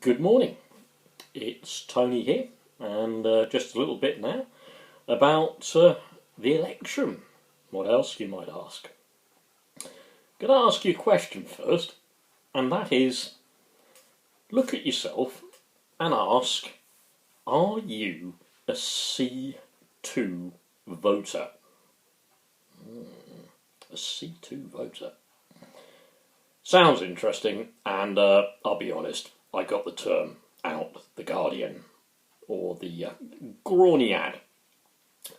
Good morning, it's Tony here, and just a little bit now about the election. What else, you might ask? Going to ask you a question first, and that is, look at yourself and ask, are you a C2 voter? A C2 voter. Sounds interesting, and I'll be honest, I got the term out the Guardian, or the Groniad,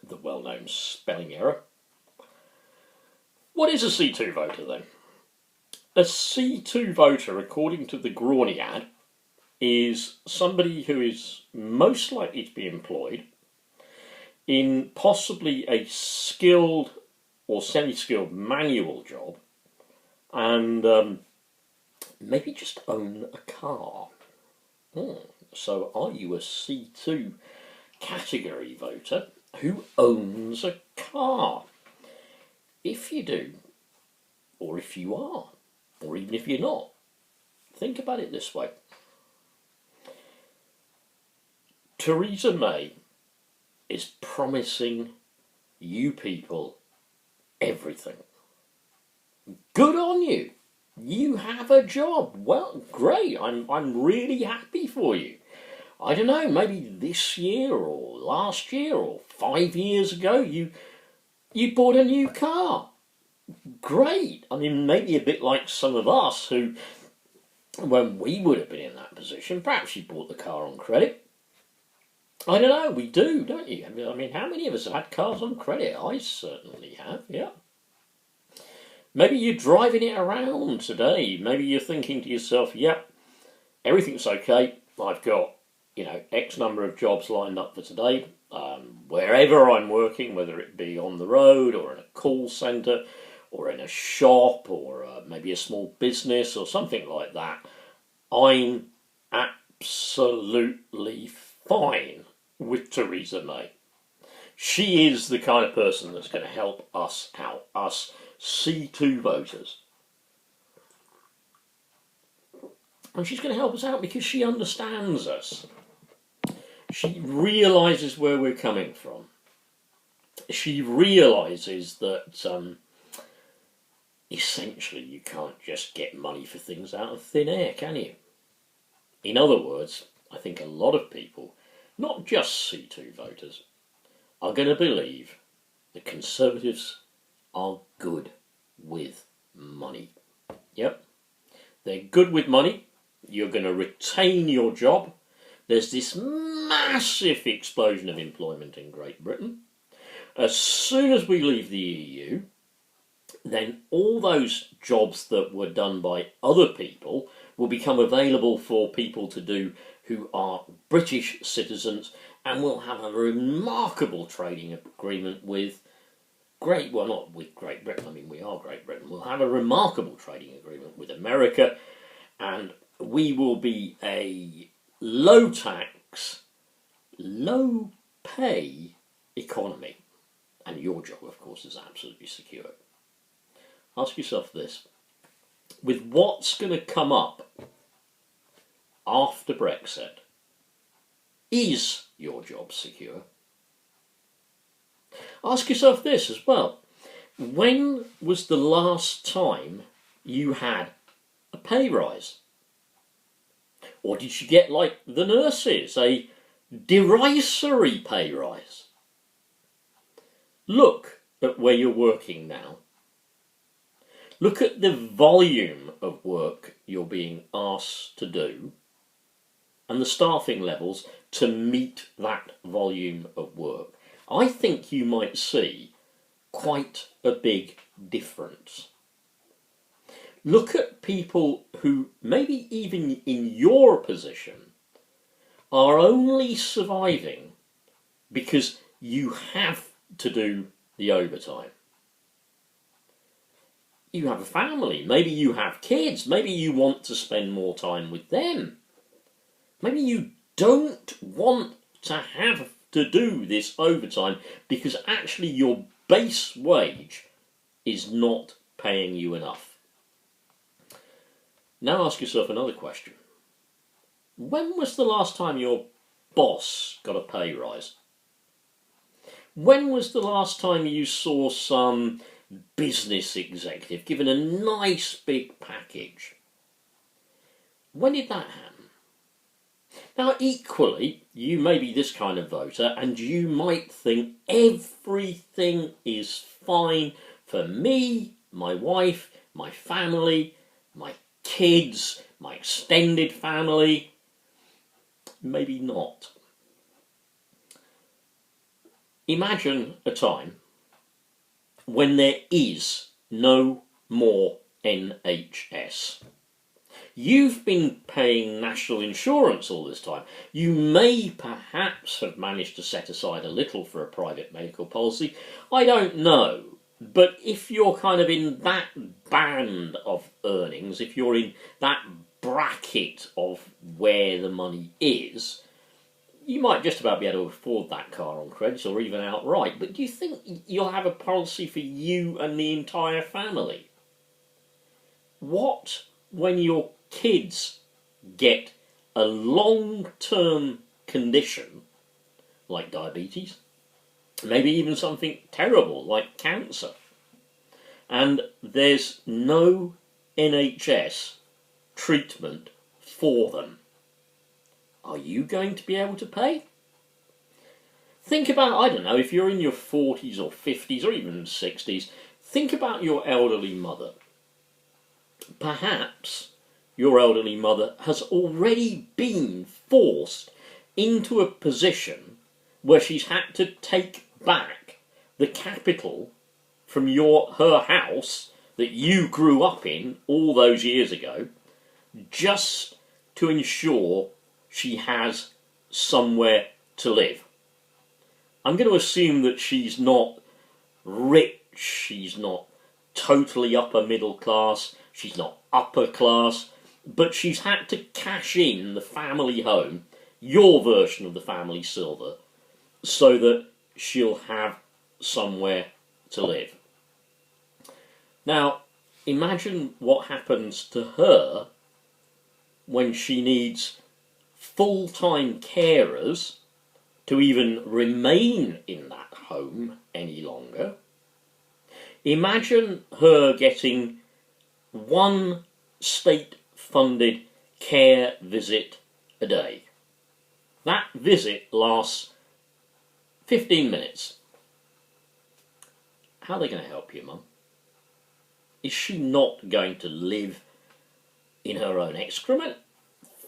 the well-known spelling error. What is a C2 voter then? A C2 voter, according to the Groniad, is somebody who is most likely to be employed in possibly a skilled or semi-skilled manual job, and maybe just own a car. So are you a C2 category voter who owns a car? If you do, or if you are, or even if you're not, think about it this way. Theresa May is promising you people everything. Good on you. You have a job. Well, great. I'm really happy for you. I don't know, maybe this year or last year or 5 years ago you bought a new car. Great. I mean, maybe a bit like some of us who, when we would have been in that position, perhaps you bought the car on credit. I don't know, we do, don't you? I mean, how many of us have had cars on credit? I certainly have, yeah. Maybe you're driving it around today. Maybe you're thinking to yourself, yep, everything's okay. I've got, X number of jobs lined up for today. Wherever I'm working, whether it be on the road or in a call centre or in a shop or maybe a small business or something like that, I'm absolutely fine with Theresa May. She is the kind of person that's going to help us out, us C2 voters. And she's going to help us out because she understands us. She realises where we're coming from. She realises that essentially you can't just get money for things out of thin air, can you? In other words, I think a lot of people, not just C2 voters, are going to believe the Conservatives are good with money. Yep, they're good with money. You're going to retain your job. There's this massive explosion of employment in Great Britain. As soon as we leave the EU, then all those jobs that were done by other people will become available for people to do who are British citizens, and we'll have a remarkable trading agreement with not with Great Britain, I mean we are Great Britain, we'll have a remarkable trading agreement with America, and we will be a low tax, low pay economy, and your job of course is absolutely secure. Ask yourself this, with what's going to come up after Brexit, is your job secure? Ask yourself this as well. When was the last time you had a pay rise? Or did you get, like the nurses, a derisory pay rise? Look at where you're working now. Look at the volume of work you're being asked to do and the staffing levels to meet that volume of work. I think you might see quite a big difference. Look at people who, maybe even in your position, are only surviving because you have to do the overtime. You have a family, maybe you have kids, maybe you want to spend more time with them. Maybe you don't want to have to do this overtime because actually your base wage is not paying you enough. Now ask yourself another question. When was the last time your boss got a pay rise? When was the last time you saw some business executive given a nice big package? When did that happen? Now, equally, you may be this kind of voter and you might think everything is fine for me, my wife, my family, my kids, my extended family. Maybe not. Imagine a time when there is no more NHS. You've been paying national insurance all this time. You may perhaps have managed to set aside a little for a private medical policy. I don't know. But if you're kind of in that band of earnings, if you're in that bracket of where the money is, you might just about be able to afford that car on credit or even outright. But do you think you'll have a policy for you and the entire family? What when your kids get a long-term condition like diabetes, maybe even something terrible like cancer, and there's no NHS treatment for them? Are you going to be able to pay? Think about, I don't know, if you're in your 40s or 50s or even 60s, think about your elderly mother. Perhaps your elderly mother has already been forced into a position where she's had to take back the capital from her house that you grew up in all those years ago, just to ensure she has somewhere to live. I'm going to assume that she's not rich, she's not totally upper middle class, she's not upper class, but she's had to cash in the family home, your version of the family silver, so that she'll have somewhere to live. Now, imagine what happens to her when she needs full-time carers to even remain in that home any longer. Imagine her getting one state-funded care visit a day. That visit lasts 15 minutes. How are they going to help you, Mum? Is she not going to live in her own excrement?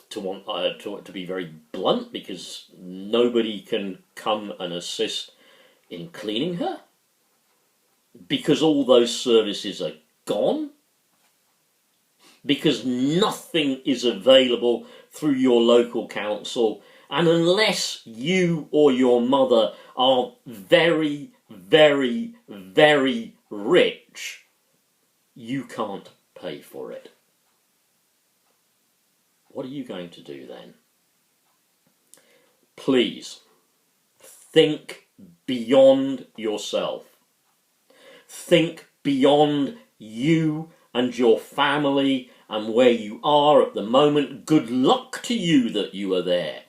To be very blunt, because nobody can come and assist in cleaning her? Because all those services are gone? Because nothing is available through your local council, and unless you or your mother are very, very, very rich, you can't pay for it. What are you going to do then? Please, think beyond yourself. Think beyond you and your family and where you are at the moment. Good luck to you that you are there.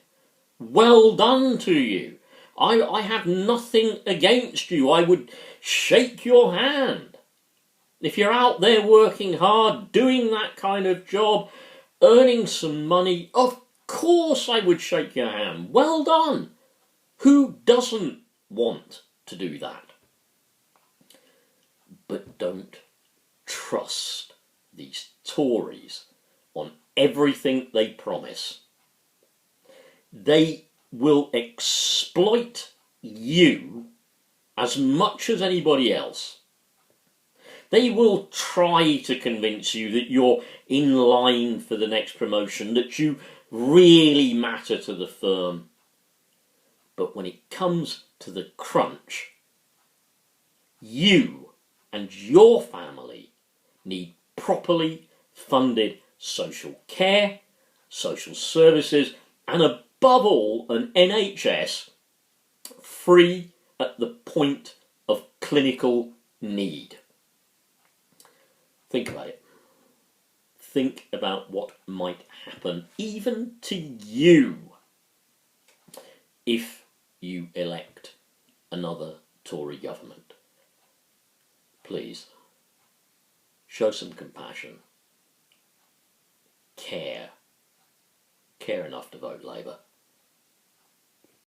Well done to you. I have nothing against you. I would shake your hand. If you're out there working hard, doing that kind of job, earning some money, of course I would shake your hand. Well done. Who doesn't want to do that? But don't trust these Tories on everything they promise. They will exploit you as much as anybody else. They will try to convince you that you're in line for the next promotion, that you really matter to the firm. But when it comes to the crunch, you and your family need properly funded social care, social services, and above all, an NHS free at the point of clinical need. Think about it. think about what might happen even to you if you elect another Tory government. Please, show some compassion. Care enough to vote Labour.